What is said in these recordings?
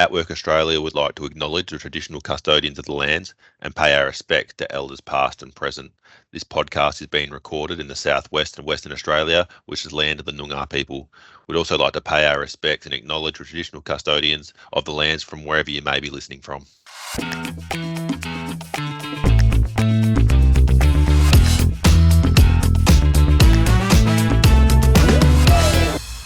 atWork Australia would like to acknowledge the traditional custodians of the lands and pay our respect to elders past and present. This podcast is being recorded in the southwest and Western Australia, which is land of the Noongar people. We'd also like to pay our respect and acknowledge the traditional custodians of the lands from wherever you may be listening from.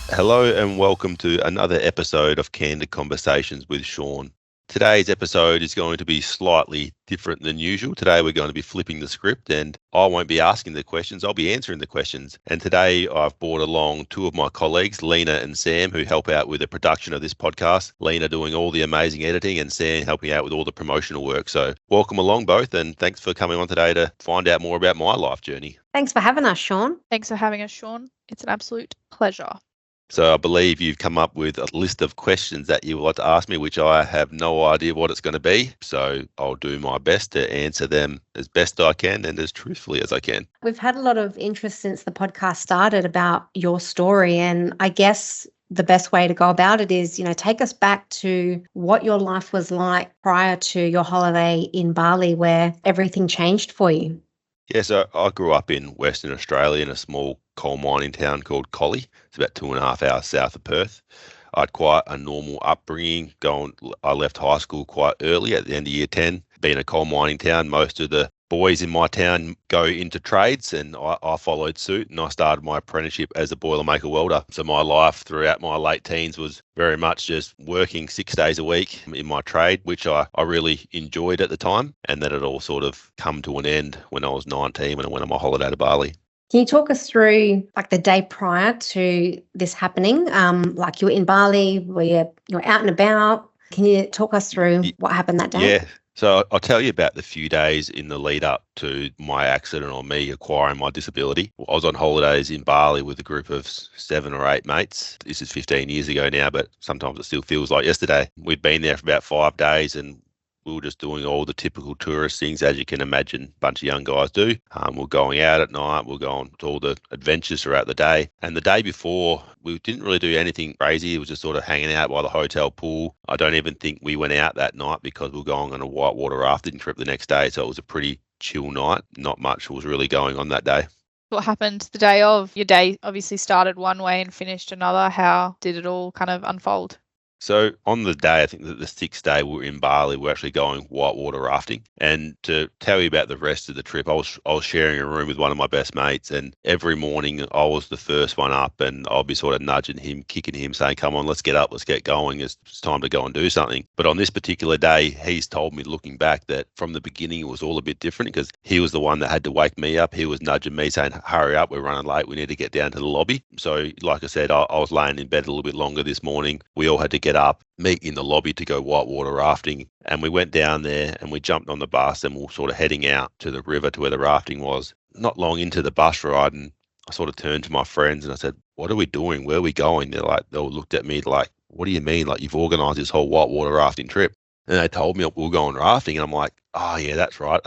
Hello and welcome to another episode of Candid Conversations with Shaun. Today's episode is going to be slightly different than usual. Today we're going to be flipping the script and I won't be asking the questions, I'll be answering the questions. And today I've brought along two of my colleagues, Lina and Sam, who help out with the production of this podcast. Lina doing all the amazing editing and Sam helping out with all the promotional work. So welcome along both and thanks for coming on today to find out more about my life journey. Thanks for having us, Shaun. Thanks for having us, Shaun. It's an absolute pleasure. So I believe you've come up with a list of questions that you would like to ask me, which I have no idea what it's going to be. So I'll do my best to answer them as best I can and as truthfully as I can. We've had a lot of interest since the podcast started about your story. And I guess the best way to go about it is, take us back to what your life was like prior to your holiday in Bali, where everything changed for you. Yeah, so I grew up in Western Australia in a small coal mining town called Collie. It's about 2.5 hours south of Perth. I had quite a normal upbringing. I left high school quite early at the end of year 10. Being a coal mining town, most of the boys in my town go into trades and I followed suit and I started my apprenticeship as a boilermaker welder. So my life throughout my late teens was very much just working 6 days a week in my trade, which I really enjoyed at the time. And then it all sort of come to an end when I was 19 when I went on my holiday to Bali. Can you talk us through the day prior to this happening? Like you were in Bali, where you're out and about. Can you talk us through what happened that day? Yeah. So I'll tell you about the few days in the lead up to my accident or me acquiring my disability. I was on holidays in Bali with a group of 7 or 8 mates. This is 15 years ago now, but sometimes it still feels like yesterday. We'd been there for about 5 days and we were just doing all the typical tourist things, as you can imagine, a bunch of young guys do. We're going out at night, we're going to all the adventures throughout the day. And the day before, we didn't really do anything crazy. It was just sort of hanging out by the hotel pool. I don't even think we went out that night because we were going on a whitewater rafting trip the next day. So it was a pretty chill night. Not much was really going on that day. What happened the day of? Your day obviously started one way and finished another. How did it all kind of unfold? So on the day, I think that the 6th day we were in Bali, we're actually going whitewater rafting. And to tell you about the rest of the trip, I was sharing a room with one of my best mates, and every morning I was the first one up and I'll be sort of nudging him, kicking him, saying, come on, let's get up, let's get going. It's time to go and do something. But on this particular day, he's told me looking back that from the beginning it was all a bit different because he was the one that had to wake me up. He was nudging me saying, hurry up, we're running late, we need to get down to the lobby. So like I said, I was laying in bed a little bit longer this morning. We all had to get up, meet in the lobby to go whitewater rafting. And we went down there and we jumped on the bus and we were sort of heading out to the river to where the rafting was. Not long into the bus ride, and I sort of turned to my friends and I said, what are we doing? Where are we going? They all looked at me like, what do you mean? Like, you've organised this whole whitewater rafting trip. And they told me we were going rafting and I'm like, oh yeah, that's right.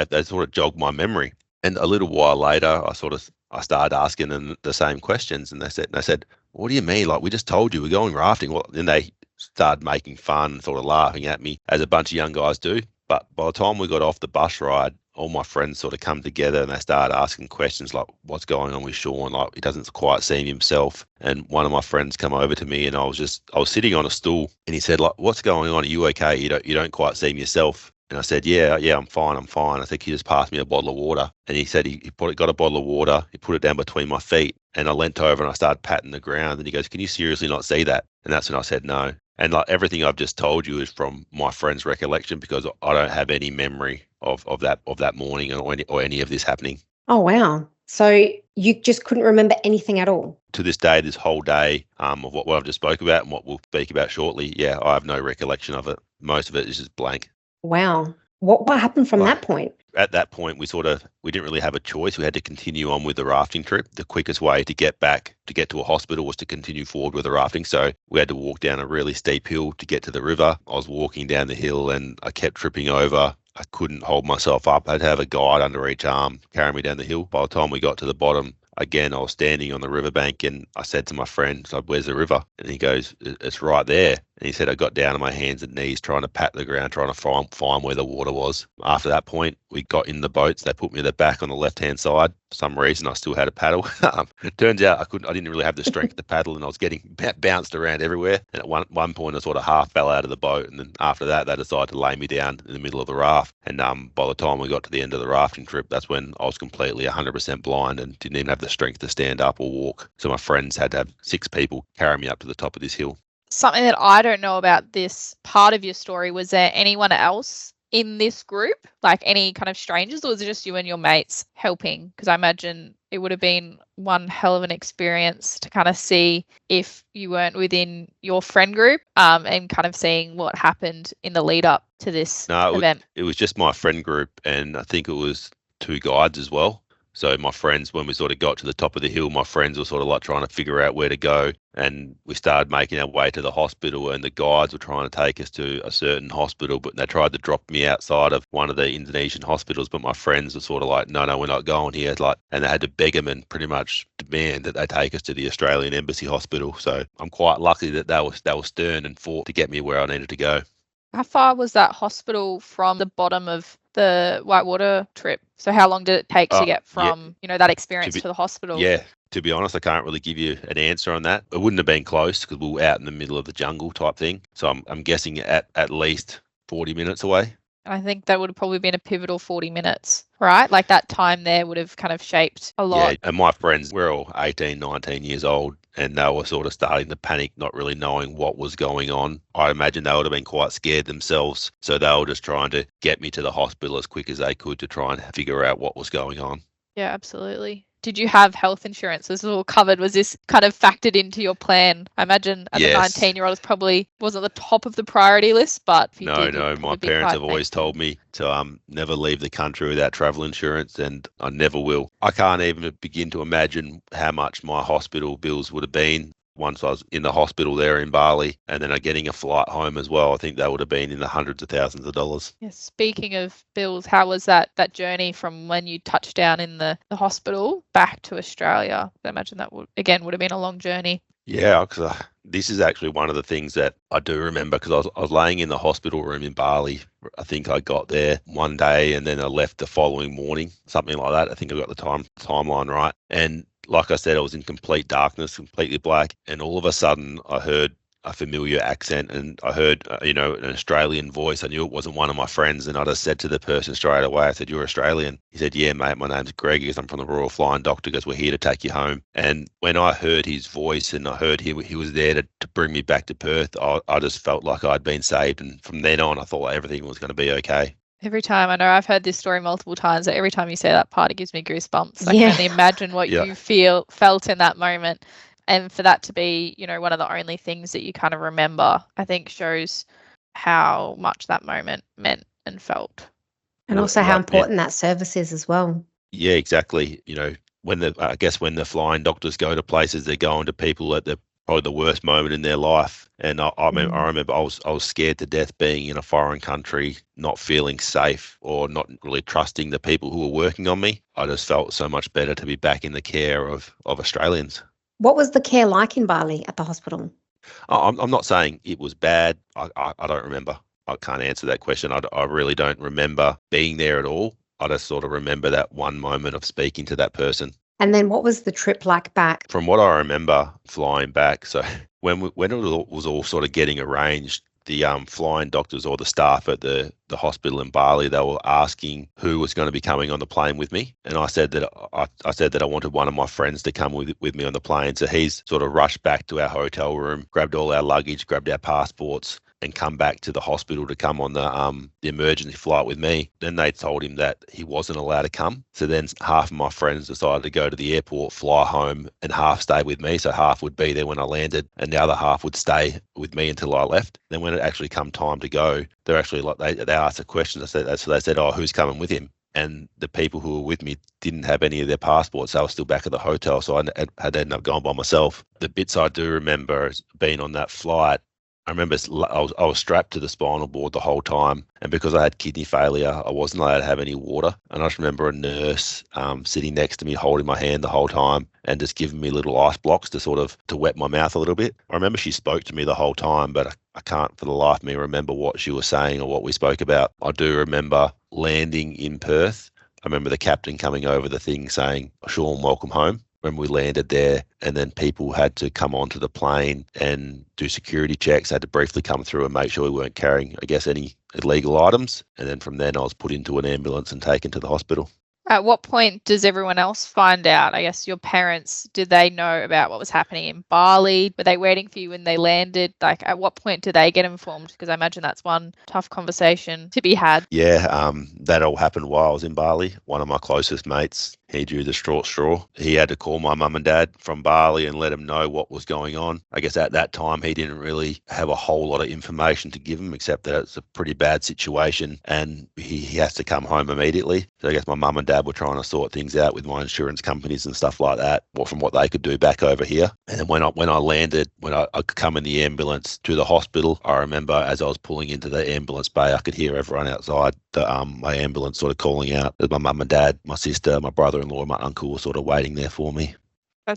They sort of jogged my memory. And a little while later, I started asking them the same questions and they said, what do you mean? Like, we just told you we're going rafting. Well, then they started making fun and sort of laughing at me, as a bunch of young guys do. But by the time we got off the bus ride, all my friends sort of come together and they started asking questions like, what's going on with Shaun? Like, he doesn't quite seem himself. And one of my friends come over to me and I was sitting on a stool and he said, like, what's going on? Are you okay? You don't quite seem yourself. And I said, yeah, I'm fine. I think he just passed me a bottle of water. And he said he got a bottle of water, he put it down between my feet. And I leant over and I started patting the ground. And he goes, can you seriously not see that? And that's when I said no. And like everything I've just told you is from my friend's recollection because I don't have any memory of that morning or any of this happening. Oh, wow. So you just couldn't remember anything at all? To this day, this whole day of what I've just spoke about and what we'll speak about shortly, yeah, I have no recollection of it. Most of it is just blank. Wow. What happened from that point? At that point, we didn't really have a choice. We had to continue on with the rafting trip. The quickest way to get to a hospital was to continue forward with the rafting. So we had to walk down a really steep hill to get to the river. I was walking down the hill and I kept tripping over. I couldn't hold myself up. I had to have a guide under each arm carrying me down the hill. By the time we got to the bottom, again, I was standing on the riverbank and I said to my friend, so where's the river? And he goes, it's right there. And he said I got down on my hands and knees trying to pat the ground, trying to find where the water was. After that point, we got in the boats. They put me at the back on the left-hand side. For some reason, I still had a paddle. It turns out I didn't really have the strength to paddle, and I was getting bounced around everywhere. And at one point, I sort of half fell out of the boat. And then after that, they decided to lay me down in the middle of the raft. And by the time we got to the end of the rafting trip, that's when I was completely 100% blind and didn't even have the strength to stand up or walk. So my friends had to have 6 people carry me up to the top of this hill. Something that I don't know about this part of your story, was there anyone else in this group, like any kind of strangers, or was it just you and your mates helping? Because I imagine it would have been one hell of an experience to kind of see if you weren't within your friend group, and kind of seeing what happened in the lead up to this event. It was just my friend group, and I think it was 2 guides as well. So my friends, when we sort of got to the top of the hill, my friends were sort of like trying to figure out where to go. And we started making our way to the hospital, and the guides were trying to take us to a certain hospital, but they tried to drop me outside of one of the Indonesian hospitals. But my friends were sort of like, no, we're not going here. And they had to beg them and pretty much demand that they take us to the Australian Embassy Hospital. So I'm quite lucky that they were stern and fought to get me where I needed to go. How far was that hospital from the bottom of the whitewater trip? So how long did it take to get from, that experience to the hospital? Yeah, to be honest, I can't really give you an answer on that. It wouldn't have been close because we were out in the middle of the jungle type thing. So I'm guessing at least 40 minutes away. I think that would have probably been a pivotal 40 minutes, right? Like that time there would have kind of shaped a lot. Yeah, and my friends, we're all 18, 19 years old, and they were sort of starting to panic, not really knowing what was going on. I imagine they would have been quite scared themselves. So they were just trying to get me to the hospital as quick as they could to try and figure out what was going on. Yeah, absolutely. Did you have health insurance? Was it all covered? Was this kind of factored into your plan? I imagine as a 19-year-old, it probably wasn't the top of the priority list, but if you did, my parents have always told me to never leave the country without travel insurance, and I never will. I can't even begin to imagine how much my hospital bills would have been once I was in the hospital there in Bali, and then getting a flight home as well. I think that would have been in the hundreds of thousands of dollars. Yeah, speaking of bills, how was that journey from when you touched down in the hospital back to Australia? I imagine that would have been a long journey. Yeah, because this is actually one of the things that I do remember, because I was laying in the hospital room in Bali. I think I got there one day and then I left the following morning, something like that. I think I got the timeline right. And like I said, I was in complete darkness, completely black. And all of a sudden I heard a familiar accent, and I heard, an Australian voice. I knew it wasn't one of my friends. And I just said to the person straight away, I said, "You're Australian?" He said, "Yeah, mate, my name's Greg. He goes, I'm from the Royal Flying Doctor. He goes, we're here to take you home." And when I heard his voice and I heard he was there to bring me back to Perth, I just felt like I'd been saved. And from then on, I thought everything was going to be okay. Every time, I know I've heard this story multiple times, that every time you say that part, it gives me goosebumps. I can only imagine what you felt in that moment. And for that to be, one of the only things that you kind of remember, I think shows how much that moment meant and felt. And also how important that service is as well. Yeah, exactly. When the flying doctors go to places, they're going to people at probably the worst moment in their life. And I remember I was scared to death being in a foreign country, not feeling safe or not really trusting the people who were working on me. I just felt so much better to be back in the care of Australians. What was the care like in Bali at the hospital? I'm not saying it was bad. I don't remember. I can't answer that question. I really don't remember being there at all. I just sort of remember that one moment of speaking to that person. And then what was the trip like back? From what I remember flying back, so when it was all sort of getting arranged, the flying doctors or the staff at the hospital in Bali, they were asking who was going to be coming on the plane with me. And I said that I wanted one of my friends to come with me on the plane. So he's sort of rushed back to our hotel room, grabbed all our luggage, grabbed our passports, and come back to the hospital to come on the emergency flight with me. Then they told him that he wasn't allowed to come. So then half of my friends decided to go to the airport, fly home, and half stay with me. So half would be there when I landed, and the other half would stay with me until I left. Then when it actually come time to go, they're actually like they asked a question. So they said, "Oh, who's coming with him?" And the people who were with me didn't have any of their passports. They were still back at the hotel, so I had to end up going by myself. The bits I do remember is being on that flight. I remember I was strapped to the spinal board the whole time, and because I had kidney failure, I wasn't allowed to have any water. And I just remember a nurse sitting next to me, holding my hand the whole time, and just giving me little ice blocks to wet my mouth a little bit. I remember she spoke to me the whole time, but I can't for the life of me remember what she was saying or what we spoke about. I do remember landing in Perth. I remember the captain coming over the thing saying, "Shaun, welcome home." When we landed there, and then people had to come onto the plane and do security checks, had to briefly come through and make sure we weren't carrying, I guess, any illegal items. And then from then I was put into an ambulance and taken to the hospital. At what point does everyone else find out? I guess your parents, did they know about what was happening in Bali? Were they waiting for you when they landed? Like, at what point do they get informed? Because I imagine that's one tough conversation to be had. Yeah, that all happened while I was in Bali. One of my closest mates, he drew the straw. He had to call my mum and dad from Bali and let them know what was going on. I guess at that time, he didn't really have a whole lot of information to give them, except that it's a pretty bad situation and he has to come home immediately. So I guess my mum and dad were trying to sort things out with my insurance companies and stuff like that, or from what they could do back over here. And then when I landed, when I could come in the ambulance to the hospital, I remember as I was pulling into the ambulance bay, I could hear everyone outside my ambulance sort of calling out. My mum and dad, my sister, my brother-in-law, my uncle were sort of waiting there for me. I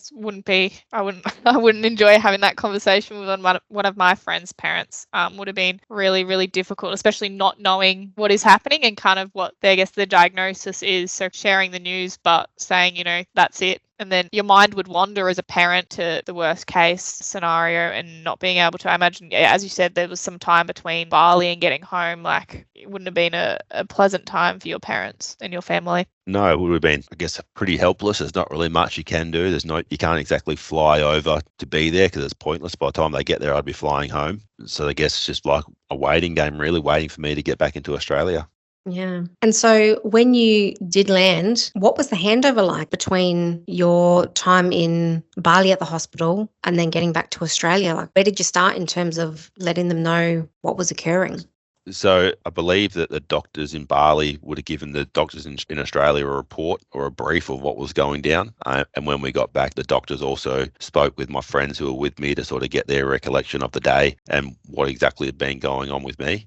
wouldn't enjoy having that conversation with one of my friends' parents. Would have been really, really difficult, especially not knowing what is happening and kind of what I guess the diagnosis is. So sharing the news, but saying, that's it. And then your mind would wander as a parent to the worst case scenario and not being able to. I imagine, as you said, there was some time between Bali and getting home. Like, it wouldn't have been a pleasant time for your parents and your family. No, it would have been, I guess, pretty helpless. There's not really much you can do. You can't exactly fly over to be there because it's pointless. By the time they get there, I'd be flying home. So I guess it's just like a waiting game, really waiting for me to get back into Australia. Yeah. And so when you did land, what was the handover like between your time in Bali at the hospital and then getting back to Australia? Like, where did you start in terms of letting them know what was occurring? So I believe that the doctors in Bali would have given the doctors in Australia a report or a brief of what was going down. And when we got back, the doctors also spoke with my friends who were with me to sort of get their recollection of the day and what exactly had been going on with me.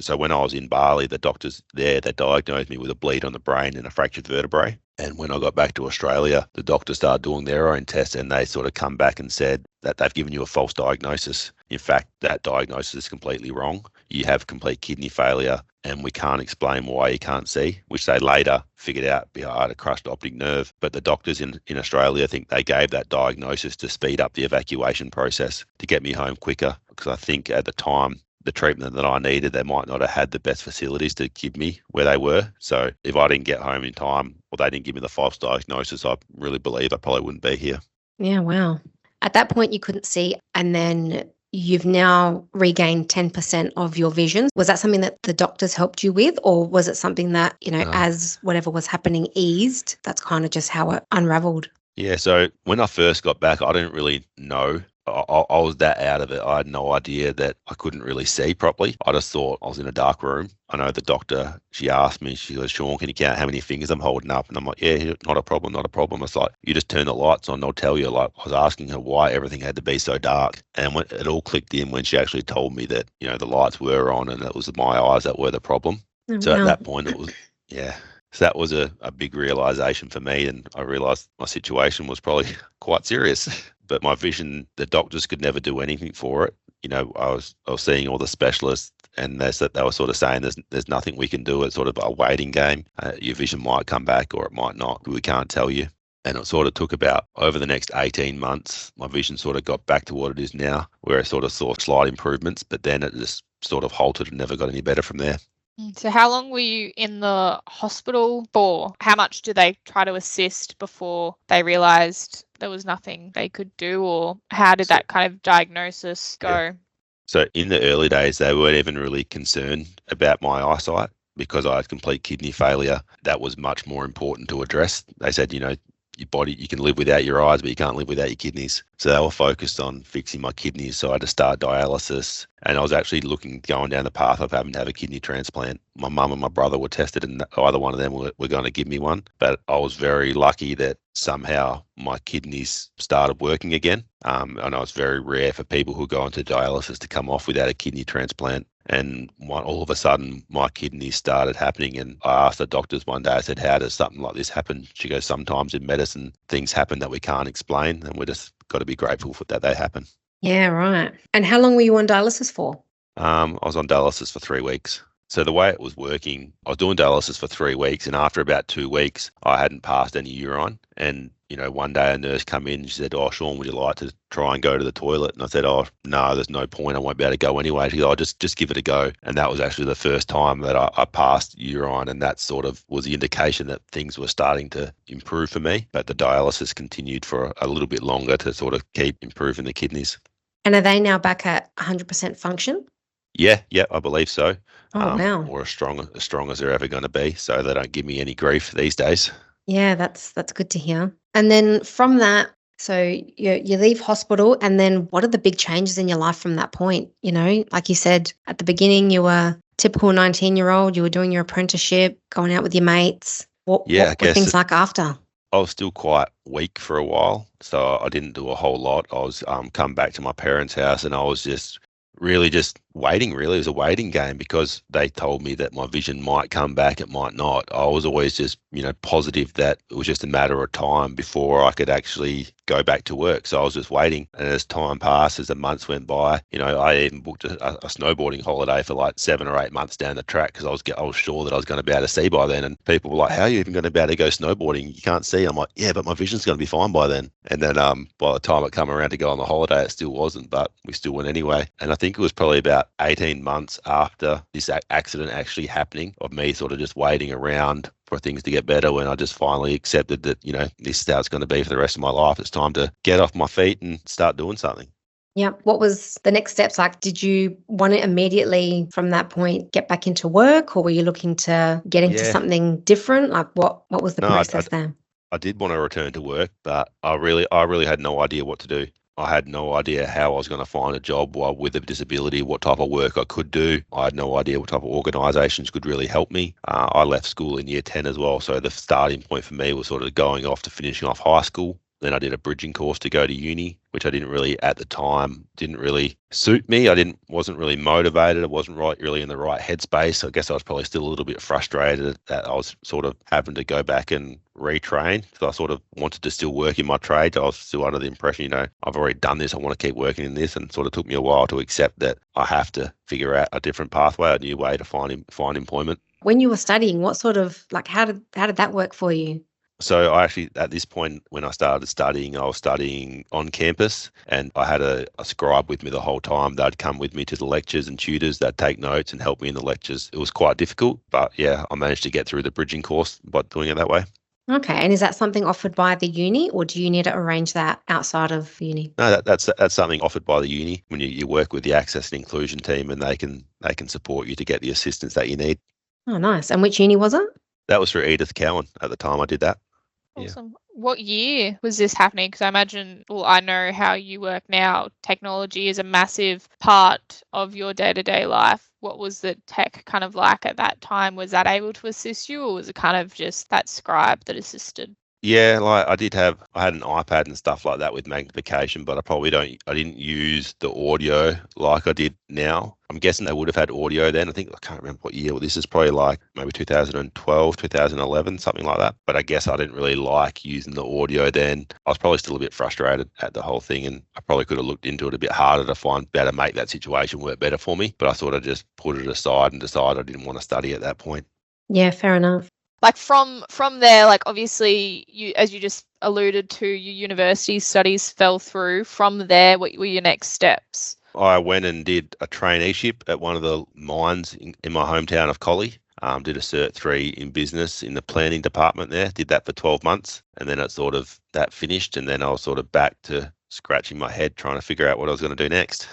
So when I was in Bali, the doctors there, they diagnosed me with a bleed on the brain and a fractured vertebrae. And when I got back to Australia, the doctors started doing their own tests and they sort of come back and said that they've given you a false diagnosis. In fact, that diagnosis is completely wrong. You have complete kidney failure and we can't explain why you can't see, which they later figured out I had a crushed optic nerve. But the doctors in Australia, I think they gave that diagnosis to speed up the evacuation process to get me home quicker, because I think at the time, the treatment that I needed, they might not have had the best facilities to give me where they were. So if I didn't get home in time or they didn't give me the false diagnosis, I really believe I probably wouldn't be here. Yeah, wow. At that point, you couldn't see, and then you've now regained 10% of your vision. Was that something that the doctors helped you with, or was it something that, as whatever was happening eased, that's kind of just how it unraveled? Yeah, so when I first got back, I didn't really know. I was that out of it. I had no idea that I couldn't really see properly. I just thought I was in a dark room. I know the doctor, she asked me, she goes, "Shaun, can you count how many fingers I'm holding up?" And I'm like, "Yeah, not a problem. It's like, you just turn the lights on, they'll tell you." Like, I was asking her why everything had to be so dark. And when it all clicked in when she actually told me that, the lights were on and it was my eyes that were the problem. Oh, So wow. at that point, it was, yeah. So that was a big realization for me. And I realized my situation was probably quite serious. But my vision, the doctors could never do anything for it. I was seeing all the specialists, and they were sort of saying there's nothing we can do. It's sort of a waiting game. Your vision might come back or it might not. We can't tell you. And it sort of took about over the next 18 months, my vision sort of got back to what it is now, where I sort of saw slight improvements, but then it just sort of halted and never got any better from there. So how long were you in the hospital for? How much did they try to assist before they realised there was nothing they could do, or how did that kind of diagnosis go? Yeah. So in the early days, they weren't even really concerned about my eyesight because I had complete kidney failure. That was much more important to address. They said, your body, you can live without your eyes, but you can't live without your kidneys. So they were focused on fixing my kidneys. So I had to start dialysis, and I was actually going down the path of having to have a kidney transplant. My mum and my brother were tested, and either one of them were going to give me one. But I was very lucky that somehow my kidneys started working again. And I was very rare for people who go into dialysis to come off without a kidney transplant. And all of a sudden, my kidneys started happening. And I asked the doctors one day, I said, how does something like this happen? She goes, sometimes in medicine, things happen that we can't explain. And we just got to be grateful for that they happen. Yeah, right. And how long were you on dialysis for? I was on dialysis for 3 weeks. So the way it was working, I was doing dialysis for 3 weeks. And after about 2 weeks, I hadn't passed any urine. And one day a nurse come in and she said, oh, Shaun, would you like to try and go to the toilet? And I said, oh, no, there's no point. I won't be able to go anyway. She goes, oh, just give it a go. And that was actually the first time that I passed urine. And that sort of was the indication that things were starting to improve for me. But the dialysis continued for a little bit longer to sort of keep improving the kidneys. And are they now back at 100% function? Yeah, I believe so. Oh, wow. Or as strong as they're ever going to be. So they don't give me any grief these days. Yeah, that's good to hear. And then from that, so you leave hospital, and then what are the big changes in your life from that point? Like you said, at the beginning, you were typical 19-year-old, you were doing your apprenticeship, going out with your mates. What were things like after? I was still quite weak for a while, so I didn't do a whole lot. I was come back to my parents' house, and I was just waiting. Really, it was a waiting game because they told me that my vision might come back, it might not. I was always just positive that it was just a matter of time before I could actually go back to work. So I was just waiting, and as time passed, as the months went by, I even booked a snowboarding holiday for like 7 or 8 months down the track because I was sure that I was going to be able to see by then. And people were like, "How are you even going to be able to go snowboarding? You can't see." I'm like, "Yeah, but my vision's going to be fine by then." And then by the time it come around to go on the holiday, it still wasn't, but we still went anyway. And I think it was probably about 18 months after this accident actually happening of me sort of just waiting around for things to get better when I just finally accepted that, this is how it's going to be for the rest of my life. It's time to get off my feet and start doing something. Yeah. What was the next steps like? Did you want to immediately from that point get back into work, or were you looking to get into something different? Like what was the process there? I did want to return to work, but I really had no idea what to do. I had no idea how I was going to find a job with a disability, what type of work I could do. I had no idea what type of organisations could really help me. I left school in year 10 as well, so the starting point for me was sort of going off to finishing off high school. Then I did a bridging course to go to uni, which I didn't really suit me. I wasn't really motivated. I wasn't really in the right headspace. I guess I was probably still a little bit frustrated that I was sort of having to go back and retrain because I sort of wanted to still work in my trade. I was still under the impression, I've already done this. I want to keep working in this, and sort of took me a while to accept that I have to figure out a different pathway, a new way to find employment. When you were studying, what sort of how did that work for you? So I actually, at this point, when I started studying, I was studying on campus, and I had a scribe with me the whole time. They'd come with me to the lectures and tutors. They'd take notes and help me in the lectures. It was quite difficult, but yeah, I managed to get through the bridging course by doing it that way. Okay. And is that something offered by the uni, or do you need to arrange that outside of uni? No, that's something offered by the uni when you work with the access and inclusion team, and they can support you to get the assistance that you need. Oh, nice. And which uni was it? That was for Edith Cowan at the time I did that. Awesome. Yeah. What year was this happening? Because I know how you work now. Technology is a massive part of your day-to-day life. What was the tech kind of like at that time? Was that able to assist you, or was it kind of just that scribe that assisted? Yeah, like I had an iPad and stuff like that with magnification, but I didn't use the audio like I did now. I'm guessing they would have had audio then. I can't remember what year. This is probably like maybe 2012, 2011, something like that. But I guess I didn't really like using the audio then. I was probably still a bit frustrated at the whole thing, and I probably could have looked into it a bit harder to find how to make that situation work better for me. But I sort of just put it aside and decided I didn't want to study at that point. Yeah, fair enough. Like from there, like obviously you, as you just alluded to, your university studies fell through. From there, what were your next steps? I went and did a traineeship at one of the mines in my hometown of Collie. Did a Cert 3 in business in the planning department there. Did that for 12 months, and then that finished, and then I was sort of back to scratching my head trying to figure out what I was going to do next.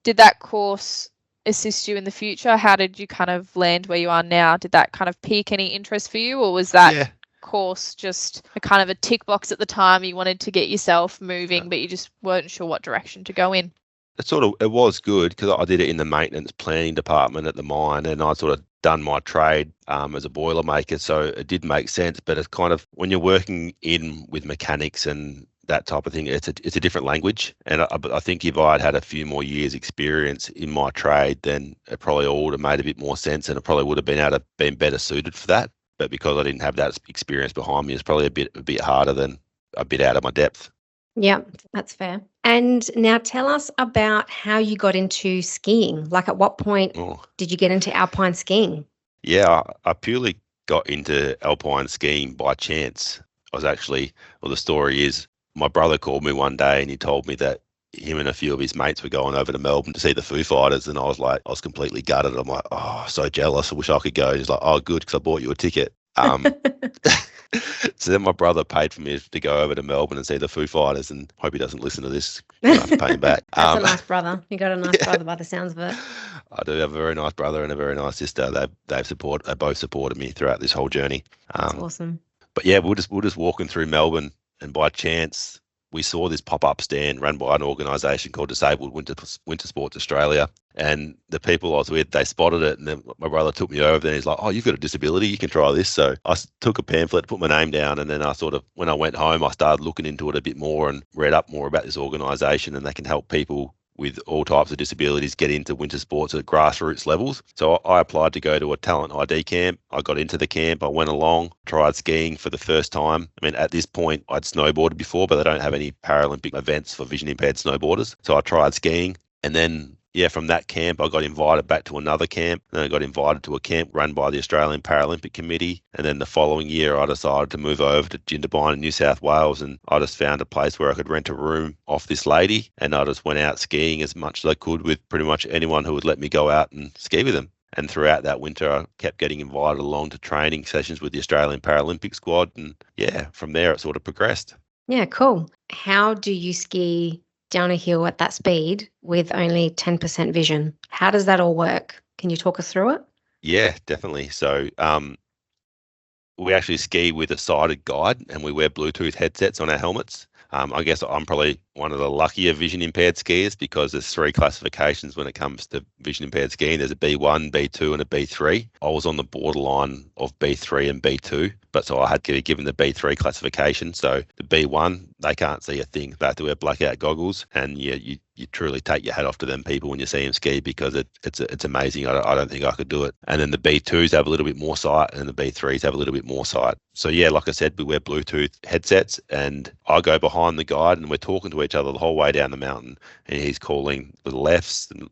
Did that course assist you in the future? How did you kind of land where you are now? Did that kind of pique any interest for you, or was that? course just a kind of a tick box at the time? You wanted to get yourself moving, but you just weren't sure what direction to go in. It was good because I did it in the maintenance planning department at the mine, and I sort of done my trade as a boilermaker, so it did make sense. But it's kind of, when you're working in with mechanics and that type of thing, it's a different language. And I think if I'd had a few more years experience in my trade, then it probably all would have made a bit more sense, and it probably would have been better suited for that. But because I didn't have that experience behind me, it's probably a bit harder, than a bit out of my depth. Yeah, that's fair. And now tell us about how you got into skiing. Like, at what point did you get into alpine skiing? Yeah, I purely got into alpine skiing by chance. The story is, my brother called me one day and he told me that him and a few of his mates were going over to Melbourne to see the Foo Fighters, and I was completely gutted. I'm like, oh, so jealous. I wish I could go. And he's like, oh, good, because I bought you a ticket. So then my brother paid for me to go over to Melbourne and see the Foo Fighters, and hope he doesn't listen to this. I have to pay him back. That's a nice brother. You got a nice brother by the sounds of it. I do have a very nice brother and a very nice sister. They both supported me throughout this whole journey. That's awesome. But yeah, we're just walking through Melbourne, and by chance we saw this pop-up stand run by an organisation called Disabled Winter Sports Australia. And the people I was with, they spotted it, and then my brother took me over there, and he's like, oh, you've got a disability, you can try this. So I took a pamphlet, put my name down, and then when I went home, I started looking into it a bit more and read up more about this organisation, and they can help people with all types of disabilities get into winter sports at grassroots levels. So I applied to go to a talent ID camp. I got into the camp. I went along, tried skiing for the first time. I mean, at this point, I'd snowboarded before, but they don't have any Paralympic events for vision impaired snowboarders. So I tried skiing, and then from that camp, I got invited back to another camp. Then I got invited to a camp run by the Australian Paralympic Committee. And then the following year, I decided to move over to Jindabyne in New South Wales. And I just found a place where I could rent a room off this lady. And I just went out skiing as much as I could with pretty much anyone who would let me go out and ski with them. And throughout that winter, I kept getting invited along to training sessions with the Australian Paralympic squad. And from there, it sort of progressed. Yeah, cool. How do you ski down a hill at that speed with only 10% vision? How does that all work? Can you talk us through it? Yeah, definitely. So we actually ski with a sighted guide, and we wear Bluetooth headsets on our helmets. I guess I'm probably one of the luckier vision impaired skiers, because there's 3 classifications when it comes to vision impaired skiing. There's a B1, B2 and a B3. I was on the borderline of B3 and B2, but so I had to be given the B3 classification. So the B1, they can't see a thing. They have to wear blackout goggles, and you truly take your hat off to them people when you see them ski, because it's amazing. I don't think I could do it. And then the B2s have a little bit more sight, and the B3s have a little bit more sight. So like I said, we wear Bluetooth headsets, and I go behind the guide, and we're talking to each other the whole way down the mountain, and he's calling the lefts. And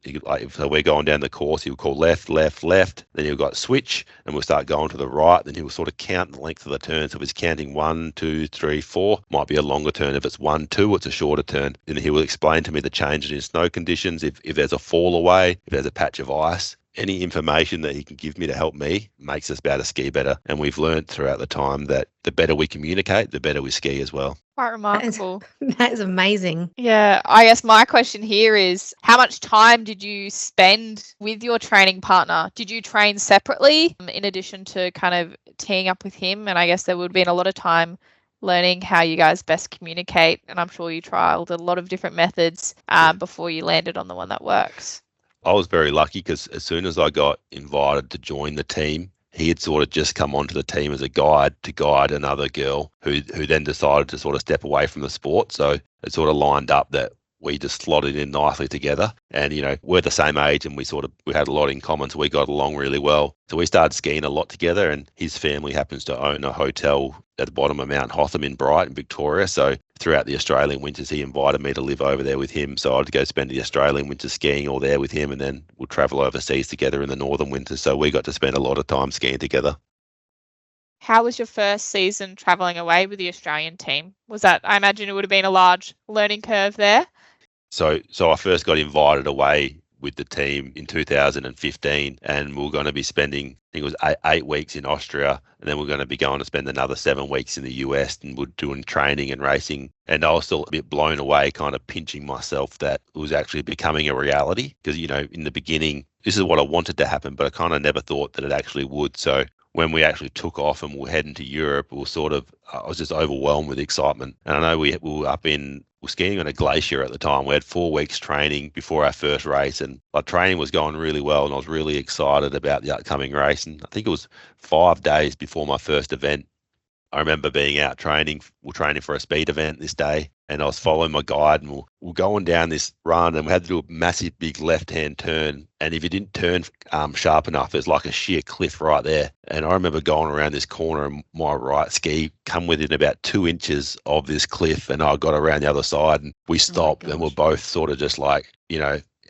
so we're going down the course, he'll call left, left, left. Then he'll go switch, and we'll start going to the right. Then he'll sort of count the length of the turn. So if he's counting 1, 2, 3, 4, might be a longer turn. If it's 1, 2, it's a shorter turn. And he will explain to me the changes in snow conditions, if there's a fall away, if there's a patch of ice. Any information that he can give me to help me makes us be able to ski better. And we've learned throughout the time that the better we communicate, the better we ski as well. Quite remarkable. That is amazing. Yeah, I guess my question here is, how much time did you spend with your training partner? Did you train separately in addition to kind of teeing up with him? And I guess there would have been a lot of time learning how you guys best communicate. And I'm sure you trialed a lot of different methods before you landed on the one that works. I was very lucky, because as soon as I got invited to join the team, he had sort of just come onto the team as a guide to guide another girl who then decided to sort of step away from the sport. So it sort of lined up that we just slotted in nicely together. And, we're the same age, and we had a lot in common, so we got along really well. So we started skiing a lot together, and his family happens to own a hotel at the bottom of Mount Hotham in Brighton, Victoria. So throughout the Australian winters, he invited me to live over there with him. So I'd go spend the Australian winter skiing all there with him, and then we'll travel overseas together in the northern winters. So we got to spend a lot of time skiing together. How was your first season traveling away with the Australian team? Was that, I imagine it would have been a large learning curve there? So I first got invited away with the team in 2015, and we were going to be spending, I think it was 8 weeks in Austria, and then we're going to be going to spend another 7 weeks in the US, and we're doing training and racing. And I was still a bit blown away, kind of pinching myself that it was actually becoming a reality, because, in the beginning, this is what I wanted to happen, but I kind of never thought that it actually would. So when we actually took off and we were heading to Europe, we were sort of, I was just overwhelmed with excitement. And I know we were skiing on a glacier at the time. We had 4 weeks training before our first race, and our training was going really well, and I was really excited about the upcoming race. And I think it was 5 days before my first event. I remember being out training. We're training for a speed event this day, and I was following my guide, and we're going down this run, and we had to do a massive big left-hand turn. And if you didn't turn sharp enough, there's like a sheer cliff right there. And I remember going around this corner, and my right ski come within about 2 inches of this cliff, and I got around the other side, and we stopped, and we're both sort of just like,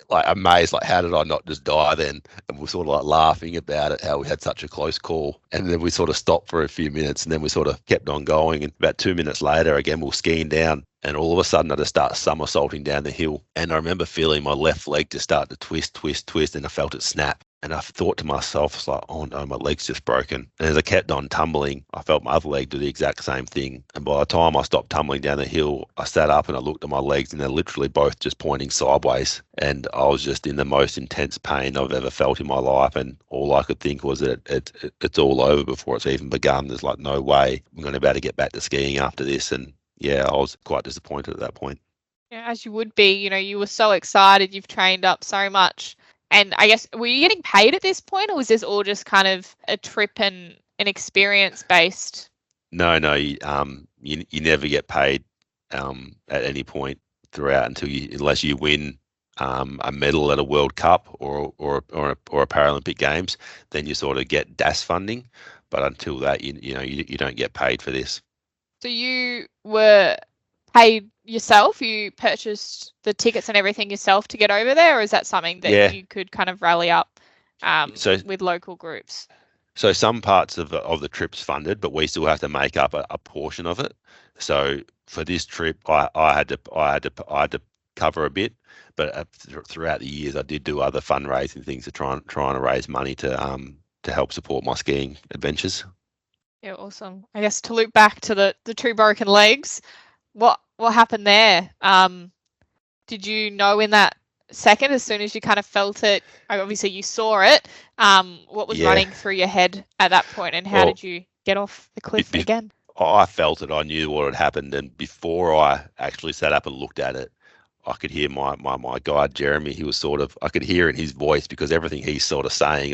like amazed, like, how did I not just die then? And we're sort of like laughing about it, how we had such a close call. And then we sort of stopped for a few minutes, and then we sort of kept on going. And about 2 minutes later, again, we were skiing down, and all of a sudden I just start somersaulting down the hill. And I remember feeling my left leg just start to twist, and I felt it snap. And I thought to myself, it's like, oh no, my leg's just broken. And as I kept on tumbling, I felt my other leg do the exact same thing. And by the time I stopped tumbling down the hill, I sat up and I looked at my legs, and they're literally both just pointing sideways. And I was just in the most intense pain I've ever felt in my life. And all I could think was that it's all over before it's even begun. There's like no way I'm going to be able to get back to skiing after this. And yeah, I was quite disappointed at that point. Yeah, as you would be, you were so excited, you've trained up so much. And I guess, were you getting paid at this point, or was this all just kind of a trip and an experience based? No, you never get paid at any point throughout unless you win a medal at a World Cup or a Paralympic Games, then you sort of get DAS funding. But until that, you don't get paid for this. So you were paid yourself? You purchased the tickets and everything yourself to get over there, or is that something that you could kind of rally up with local groups? So some parts of the trip's funded, but we still have to make up a portion of it. So for this trip, I had to cover a bit, but throughout the years, I did do other fundraising things to trying to raise money to help support my skiing adventures. Yeah, awesome. I guess to loop back to the 2 broken legs, what happened there? Did you know in that second, as soon as you kind of felt it, obviously you saw it, what was running through your head at that point, and how did you get off the cliff again? I felt it. I knew what had happened, and before I actually sat up and looked at it, I could hear my guide, Jeremy. He was I could hear in his voice, because everything he's sort of saying,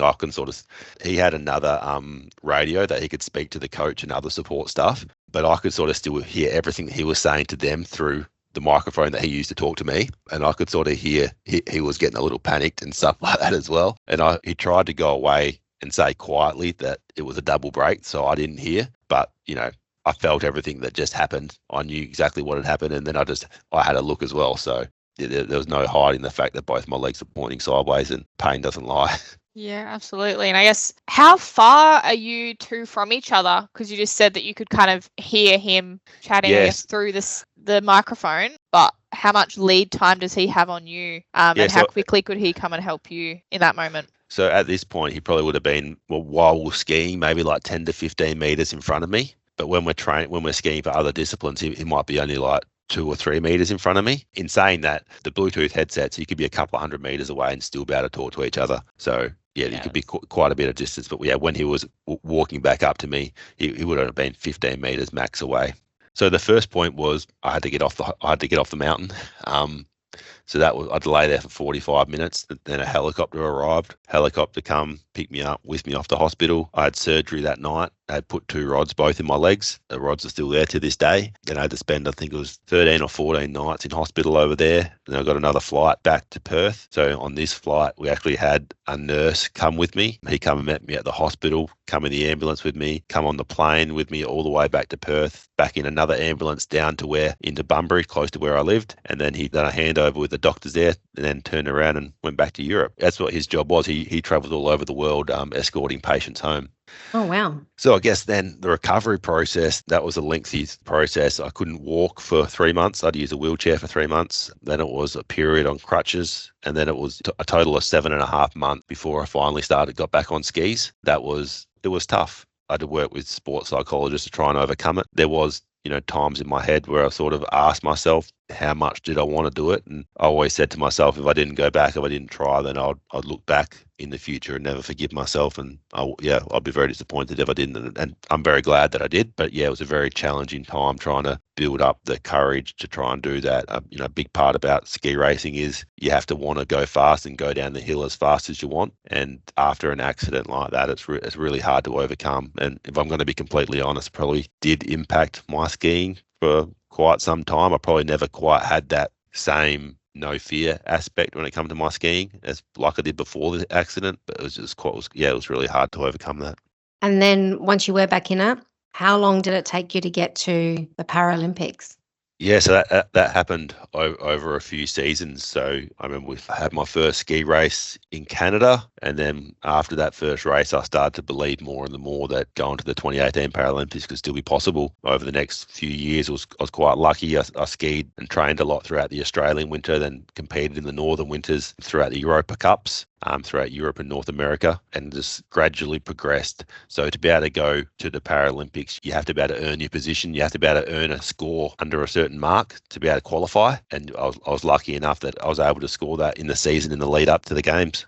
he had another radio that he could speak to the coach and other support staff, but I could sort of still hear everything that he was saying to them through the microphone that he used to talk to me. And I could sort of hear he was getting a little panicked and stuff like that as well. And he tried to go away and say quietly that it was a double break, so I didn't hear. But, I felt everything that just happened. I knew exactly what had happened, and then I had a look as well. So there was no hiding the fact that both my legs are pointing sideways, and pain doesn't lie. Yeah, absolutely. And I guess, how far are you two from each other? Because you just said that you could kind of hear him chatting through the microphone, but how much lead time does he have on you? And how quickly could he come and help you in that moment? So at this point, he probably would have been, while we're skiing, maybe like 10 to 15 meters in front of me. But when we're skiing for other disciplines, he might be only like 2 or 3 meters in front of me. In saying that, the Bluetooth headsets, you could be a couple of 100 meters away and still be able to talk to each other. So you could be quite a bit of distance. But when he was walking back up to me, he would have been 15 meters max away. So the first point was I had to get off the mountain. So I delay there for 45 minutes. Then a helicopter arrived. Helicopter come, pick me up, whisk me off to hospital. I had surgery that night. I had put 2 rods both in my legs. The rods are still there to this day. And I had to spend, I think it was 13 or 14 nights in hospital over there. Then I got another flight back to Perth. So on this flight, we actually had a nurse come with me. He come and met me at the hospital, come in the ambulance with me, come on the plane with me all the way back to Perth, back in another ambulance down to into Bunbury, close to where I lived. And then he done a handover with the doctors there, and then turned around and went back to Europe. That's what his job was. He travelled all over the world escorting patients home. Oh, wow. So I guess then the recovery process, that was a lengthy process. I couldn't walk for 3 months. I'd use a wheelchair for 3 months. Then it was a period on crutches. And then it was a total of 7.5 months before I finally got back on skis. It was tough. I had to work with sports psychologists to try and overcome it. There was, times in my head where I sort of asked myself, how much did I want to do it. And I always said to myself, if I didn't go back, if I didn't try, then I'd look back in the future and never forgive myself. And I'd be very disappointed if I didn't. And I'm very glad that I did. But yeah, it was a very challenging time trying to build up the courage to try and do that. A big part about ski racing is you have to want to go fast and go down the hill as fast as you want. And after an accident like that, it's really hard to overcome. And if I'm going to be completely honest, probably did impact my skiing for quite some time. I probably never quite had that same no fear aspect when it comes to my skiing as like I did before the accident, but it was really hard to overcome that. And then once you were back in it, how long did it take you to get to the Paralympics? Yeah, so that happened over a few seasons. So I remember I had my first ski race in Canada, and then after that first race, I started to believe more and more that going to the 2018 Paralympics could still be possible. Over the next few years, I was quite lucky. I skied and trained a lot throughout the Australian winter, then competed in the northern winters throughout the Europa Cups. Throughout Europe and North America, and just gradually progressed. So to be able to go to the Paralympics, you have to be able to earn your position. You have to be able to earn a score under a certain mark to be able to qualify. And I was lucky enough that I was able to score that in the season in the lead up to the games.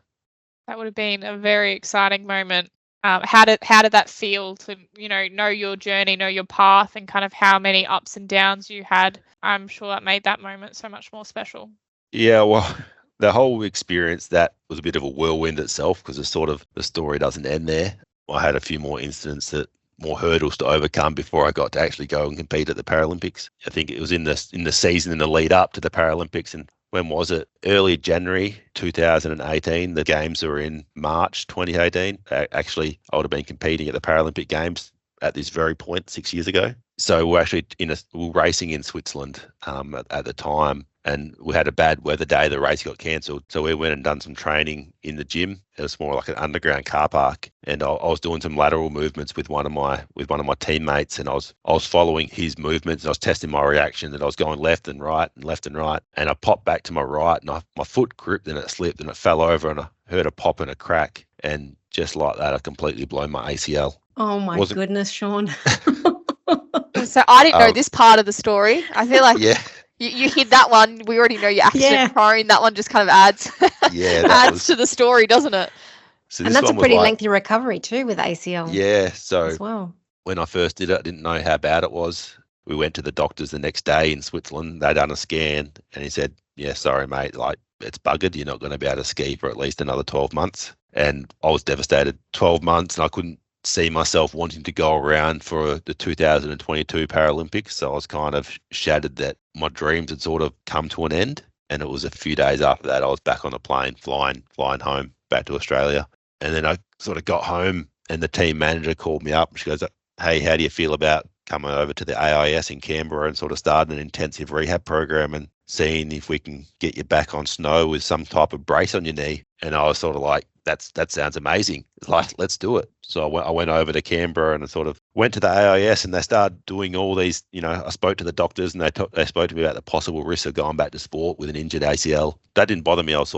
That would have been a very exciting moment. How did that feel to know your journey, know your path, and kind of how many ups and downs you had? I'm sure that made that moment so much more special. Yeah, well, the whole experience, that was a bit of a whirlwind itself, because the story doesn't end there. I had a few more incidents, more hurdles to overcome before I got to actually go and compete at the Paralympics. I think it was in the season in the lead up to the Paralympics, and when was it? Early January 2018. The games were in March 2018. Actually, I would have been competing at the Paralympic Games at this very point 6 years ago. So we're actually we're racing in Switzerland at the time. And we had a bad weather day. The race got cancelled. So we went and done some training in the gym. It was more like an underground car park. And I was doing some lateral movements with one of my teammates. And I was following his movements. And I was testing my reaction. And I was going left and right and left and right. And I popped back to my right. And my foot gripped and it slipped and it fell over. And I heard a pop and a crack. And just like that, I completely blown my ACL. Oh my goodness, Shaun. So I didn't know this part of the story. I feel like yeah. You hit that one. We already know you're accident prone. That one just kind of adds to the story, doesn't it? So and that's a pretty lengthy recovery too with ACL. Yeah. So as well. When I first did it, I didn't know how bad it was. We went to the doctors the next day in Switzerland. They done a scan, and he said, "Yeah, sorry, mate. Like, it's buggered. You're not going to be able to ski for at least another 12 months." And I was devastated. 12 months, and I couldn't see myself wanting to go around for the 2022 Paralympics. So I was kind of shattered that my dreams had sort of come to an end. And it was a few days after that, I was back on a plane, flying home back to Australia. And then I sort of got home, and the team manager called me up. She goes, "Hey, how do you feel about coming over to the AIS in Canberra and sort of starting an intensive rehab program and seeing if we can get you back on snow with some type of brace on your knee?" And I was sort of like, that sounds amazing. Like, let's do it. So I went over to Canberra and I sort of went to the AIS, and they started doing all these, I spoke to the doctors, and they spoke to me about the possible risk of going back to sport with an injured ACL. That didn't bother me. I was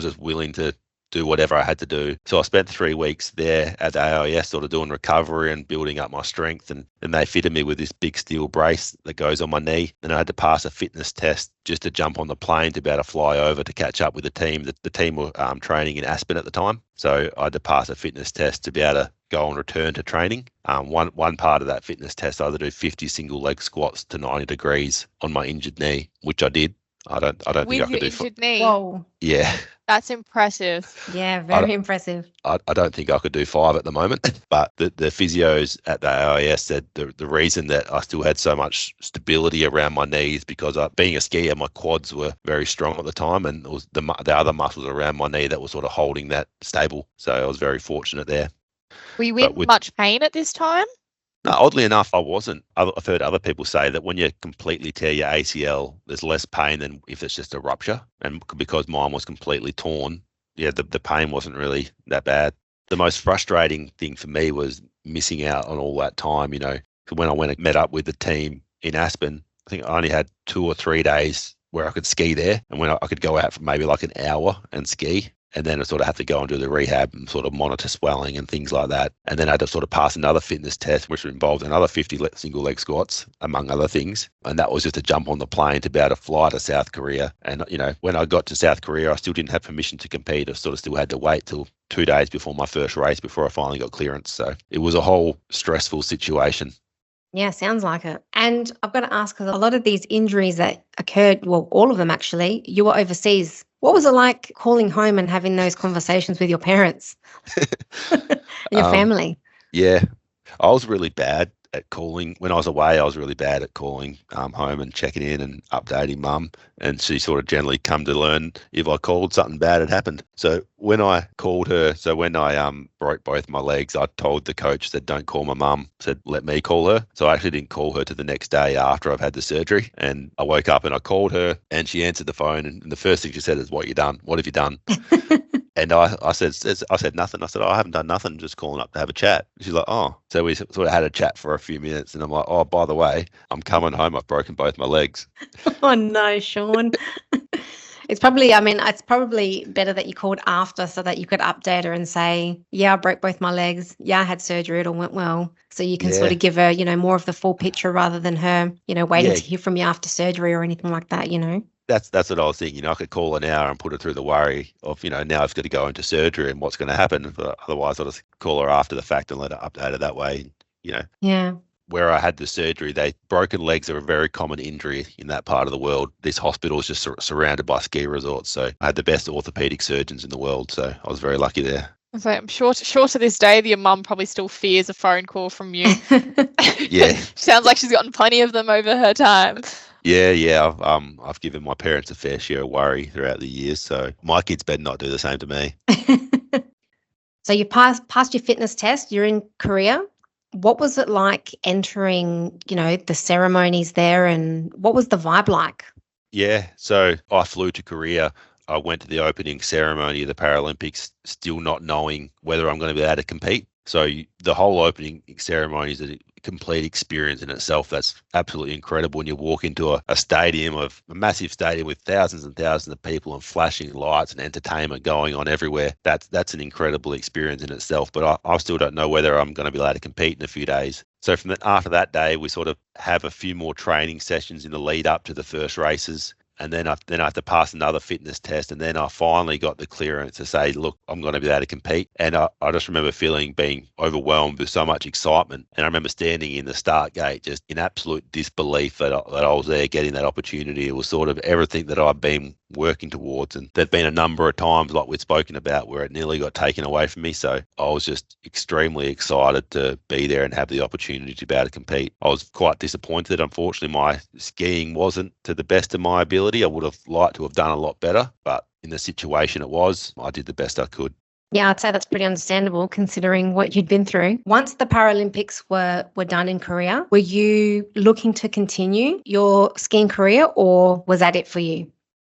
just willing to do whatever I had to do. So I spent 3 weeks there at the AIS sort of doing recovery and building up my strength. And they fitted me with this big steel brace that goes on my knee. And I had to pass a fitness test just to jump on the plane to be able to fly over to catch up with the team. The team were training in Aspen at the time. So I had to pass a fitness test to be able to go and return to training. One part of that fitness test, I had to do 50 single leg squats to 90 degrees on my injured knee, which I did. I don't think I could do. With your injured knee? Whoa. Yeah. That's impressive. Yeah, very impressive. I don't think I could do 5 at the moment, but the physios at the AIS said the reason that I still had so much stability around my knees because being a skier, my quads were very strong at the time, and it was the other muscles around my knee that were sort of holding that stable. So I was very fortunate there. Were you in much pain at this time? No, oddly enough, I wasn't. I've heard other people say that when you completely tear your ACL, there's less pain than if it's just a rupture. And because mine was completely torn, the pain wasn't really that bad. The most frustrating thing for me was missing out on all that time. When I went and met up with the team in Aspen, I think I only had 2 or 3 days where I could ski there, and when I could go out for maybe like an hour and ski. And then I sort of had to go and do the rehab and sort of monitor swelling and things like that. And then I had to sort of pass another fitness test, which involved another 50 single leg squats, among other things. And that was just to jump on the plane to be able to fly to South Korea. And, when I got to South Korea, I still didn't have permission to compete. I sort of still had to wait till 2 days before my first race before I finally got clearance. So it was a whole stressful situation. Yeah, sounds like it. And I've got to ask, because a lot of these injuries that occurred, well, all of them actually, you were overseas. What was it like calling home and having those conversations with your parents and your family? Yeah, I was really bad at calling. When I was away, I was really bad at calling home and checking in and updating mum. And she sort of generally come to learn if I called, something bad had happened. So when I called her, when I broke both my legs, I told the coach that don't call my mum, said let me call her. So I actually didn't call her to the next day after I've had the surgery. And I woke up and I called her and she answered the phone. And the first thing she said is, what you done? What have you done? And I said nothing. I said, I haven't done nothing, just calling up to have a chat. She's like, oh. So we sort of had a chat for a few minutes and I'm like, oh, by the way, I'm coming home. I've broken both my legs. Oh no, Shaun. It's probably better that you called after so that you could update her and say, yeah, I broke both my legs. Yeah, I had surgery. It all went well. So you can sort of give her, more of the full picture rather than her, waiting to hear from you after surgery or anything like that, That's what I was thinking. I could call her now and put her through the worry of, now I've got to go into surgery and what's going to happen. But otherwise, I'll just call her after the fact and let her update her that way, Yeah. Where I had the surgery, broken legs are a very common injury in that part of the world. This hospital is just surrounded by ski resorts. So I had the best orthopedic surgeons in the world. So I was very lucky there. So I'm sure to this day, your mum probably still fears a phone call from you. Yeah. Sounds like she's gotten plenty of them over her time. Yeah. I've given my parents a fair share of worry throughout the years. So my kids better not do the same to me. So you passed your fitness test. You're in Korea. What was it like entering, the ceremonies there, and what was the vibe like? Yeah. So I flew to Korea. I went to the opening ceremony of the Paralympics, still not knowing whether I'm going to be able to compete. So the whole opening ceremony is a complete experience in itself. That's absolutely incredible when you walk into a massive stadium with thousands and thousands of people and flashing lights and entertainment going on everywhere. That's an incredible experience in itself. But I still don't know whether I'm going to be allowed to compete in a few days. So after that day, we sort of have a few more training sessions in the lead up to the first races. And then I have to pass another fitness test. And then I finally got the clearance to say, look, I'm going to be able to compete. And I just remember being overwhelmed with so much excitement. And I remember standing in the start gate just in absolute disbelief that I was there getting that opportunity. It was sort of everything that I've been working towards. And there'd been a number of times, like we've spoken about, where it nearly got taken away from me. So I was just extremely excited to be there and have the opportunity to be able to compete. I was quite disappointed. Unfortunately, my skiing wasn't to the best of my ability. I would have liked to have done a lot better, but in the situation I did the best I could. Yeah, I'd say that's pretty understandable considering what you'd been through. Once the Paralympics were done in Korea, were you looking to continue your skiing career, or was that it for you?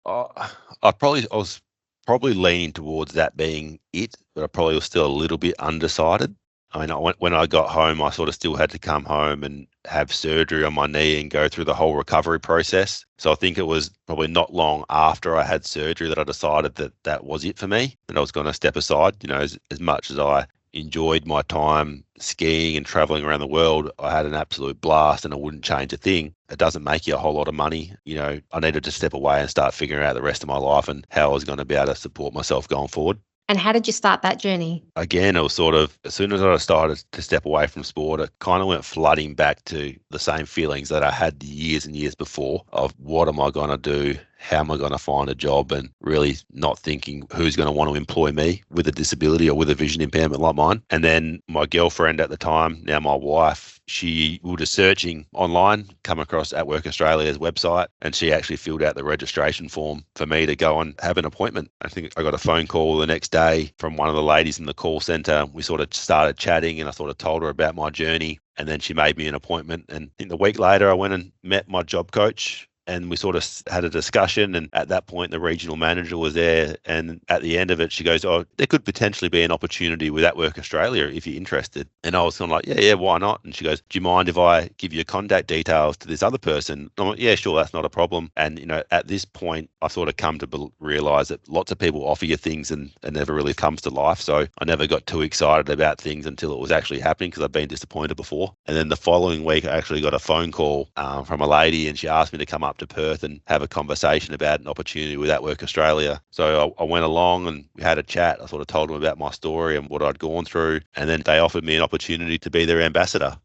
I was probably leaning towards that being it, but I probably was still a little bit undecided. I mean, when I got home, I sort of still had to come home and have surgery on my knee and go through the whole recovery process. So I think it was probably not long after I had surgery that I decided that was it for me, and I was going to step aside. As much as I enjoyed my time skiing and traveling around the world, I had an absolute blast and I wouldn't change a thing. It doesn't make you a whole lot of money. I needed to step away and start figuring out the rest of my life and how I was going to be able to support myself going forward. And how did you start that journey? Again, it was sort of, as soon as I started to step away from sport, it kind of went flooding back to the same feelings that I had years and years before of what am I going to do? How am I going to find a job? And really not thinking who's going to want to employ me with a disability or with a vision impairment like mine. And then my girlfriend at the time, now my wife, we were just searching online, come across atWork Australia's website, and she actually filled out the registration form for me to go and have an appointment. I think I got a phone call the next day from one of the ladies in the call centre. We sort of started chatting and I sort of told her about my journey. And then she made me an appointment. And I think a week later, I went and met my job coach. and we sort of had a discussion. And at that point, the regional manager was there. And at the end of it, she goes, "Oh, there could potentially be an opportunity with atWork Australia if you're interested." And I was kind of like, yeah, why not? And she goes, "Do you mind if I give you contact details to this other person?" I'm like, "Yeah, sure, that's not a problem." And, at this point, I sort of come to realize that lots of people offer you things and it never really comes to life. So I never got too excited about things until it was actually happening, because I've been disappointed before. And then the following week, I actually got a phone call from a lady, and she asked me to come up to Perth and have a conversation about an opportunity with atWork Australia. So I went along and we had a chat. I sort of told them about my story and what I'd gone through. And then they offered me an opportunity to be their ambassador,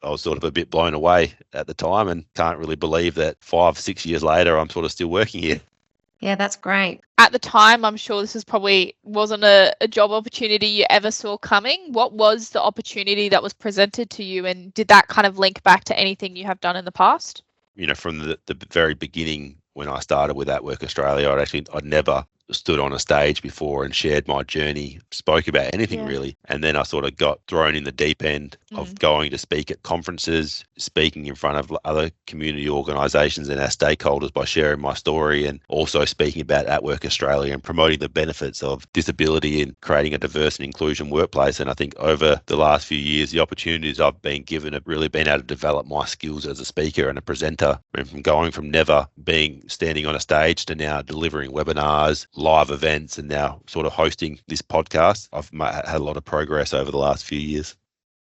I was sort of a bit blown away at the time, and can't really believe that 5-6 years later, I'm sort of still working here. Yeah, that's great. At the time, I'm sure this wasn't a job opportunity you ever saw coming. What was the opportunity that was presented to you, and did that kind of link back to anything you have done in the past? From the very beginning, when I started with atWork Australia, I'd never stood on a stage before and shared my journey, spoke about anything really. And then I sort of got thrown in the deep end of going to speak at conferences, speaking in front of other community organisations and our stakeholders by sharing my story, and also speaking about atWork Australia and promoting the benefits of disability and creating a diverse and inclusion workplace. And I think over the last few years, the opportunities I've been given have really been able to develop my skills as a speaker and a presenter. And from going from never standing on a stage to now delivering webinars, live events, and now sort of hosting this podcast, I've had a lot of progress over the last few years.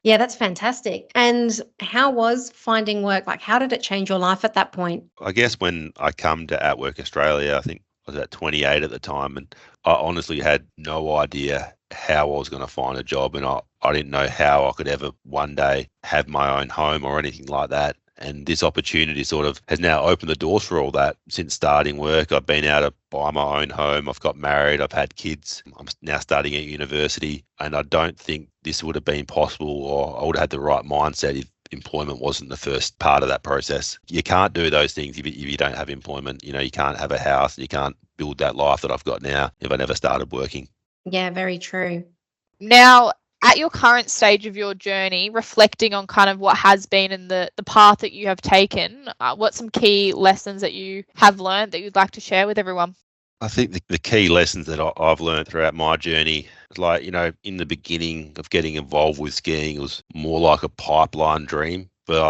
Yeah, that's fantastic. And how was finding work? Like, how did it change your life at that point? I guess when I come to atWork Australia, I think I was at 28 at the time, and I honestly had no idea how I was going to find a job, and I didn't know how I could ever one day have my own home or anything like that. And this opportunity sort of has now opened the doors for all that. Since starting work, I've been able to buy my own home. I've got married. I've had kids. I'm now studying at university. And I don't think this would have been possible, or I would have had the right mindset if employment wasn't the first part of that process. You can't do those things if you don't have employment. You can't have a house, and you can't build that life that I've got now if I never started working. Yeah, very true. Now, at your current stage of your journey, reflecting on kind of what has been and the path that you have taken, what's some key lessons that you have learned that you'd like to share with everyone? I think the key lessons that I've learned throughout my journey, like, in the beginning of getting involved with skiing, it was more like a pipeline dream. But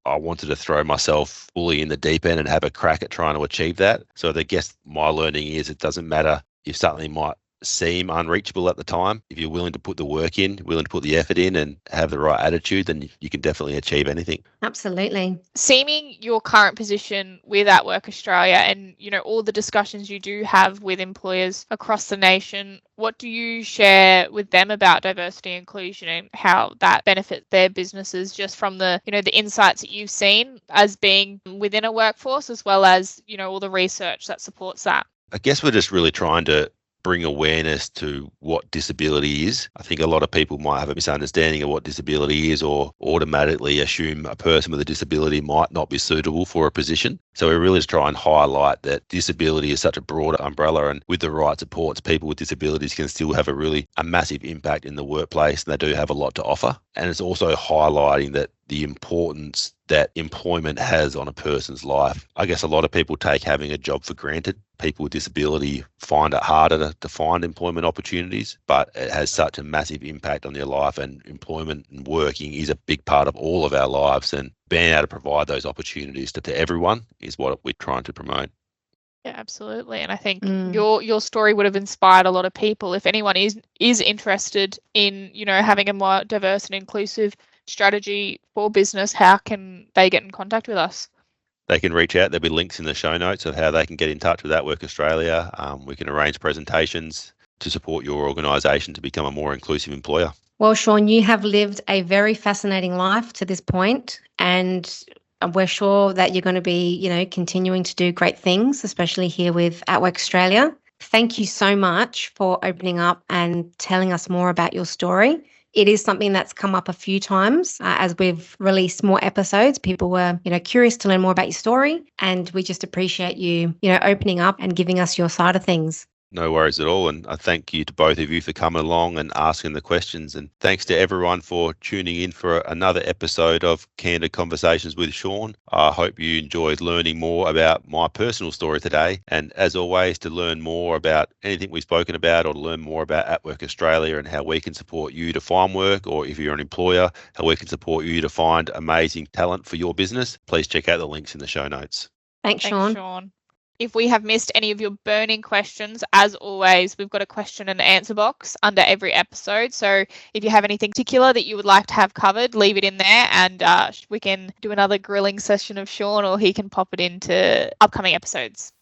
I wanted to throw myself fully in the deep end and have a crack at trying to achieve that. So I guess my learning is it doesn't matter if something might seem unreachable at the time. If you're willing to put the work in, willing to put the effort in, and have the right attitude, then you can definitely achieve anything. Absolutely. Seeming your current position with atWork Australia and, all the discussions you do have with employers across the nation, what do you share with them about diversity and inclusion and how that benefits their businesses, just from the insights that you've seen as being within a workforce, as well as, all the research that supports that? I guess we're just really trying to bring awareness to what disability is. I think a lot of people might have a misunderstanding of what disability is, or automatically assume a person with a disability might not be suitable for a position. So we really just try and highlight that disability is such a broad umbrella, and with the right supports, people with disabilities can still have a massive impact in the workplace, and they do have a lot to offer. And it's also highlighting that the importance that employment has on a person's life. I guess a lot of people take having a job for granted. People with disability find it harder to find employment opportunities, but it has such a massive impact on their life, and employment and working is a big part of all of our lives, and being able to provide those opportunities to everyone is what we're trying to promote. Yeah, absolutely. And I think your story would have inspired a lot of people. If anyone is interested in, having a more diverse and inclusive strategy for business, how can they get in contact with us? They can reach out. There'll be links in the show notes of how they can get in touch with atWork Australia. We can arrange presentations to support your organisation to become a more inclusive employer. Well, Shaun, you have lived a very fascinating life to this point, and we're sure that you're going to be, continuing to do great things, especially here with atWork Australia. Thank you so much for opening up and telling us more about your story. It is something that's come up a few times as we've released more episodes. People were, curious to learn more about your story, and we just appreciate you, opening up and giving us your side of things. No worries at all. And I thank you to both of you for coming along and asking the questions. And thanks to everyone for tuning in for another episode of Candid Conversations with Shaun. I hope you enjoyed learning more about my personal story today. And as always, to learn more about anything we've spoken about or to learn more about atWork Australia and how we can support you to find work, or if you're an employer, how we can support you to find amazing talent for your business, please check out the links in the show notes. Thanks, Shaun. If we have missed any of your burning questions, as always, we've got a question and answer box under every episode. So if you have anything particular that you would like to have covered, leave it in there and we can do another grilling session of Shaun, or he can pop it into upcoming episodes.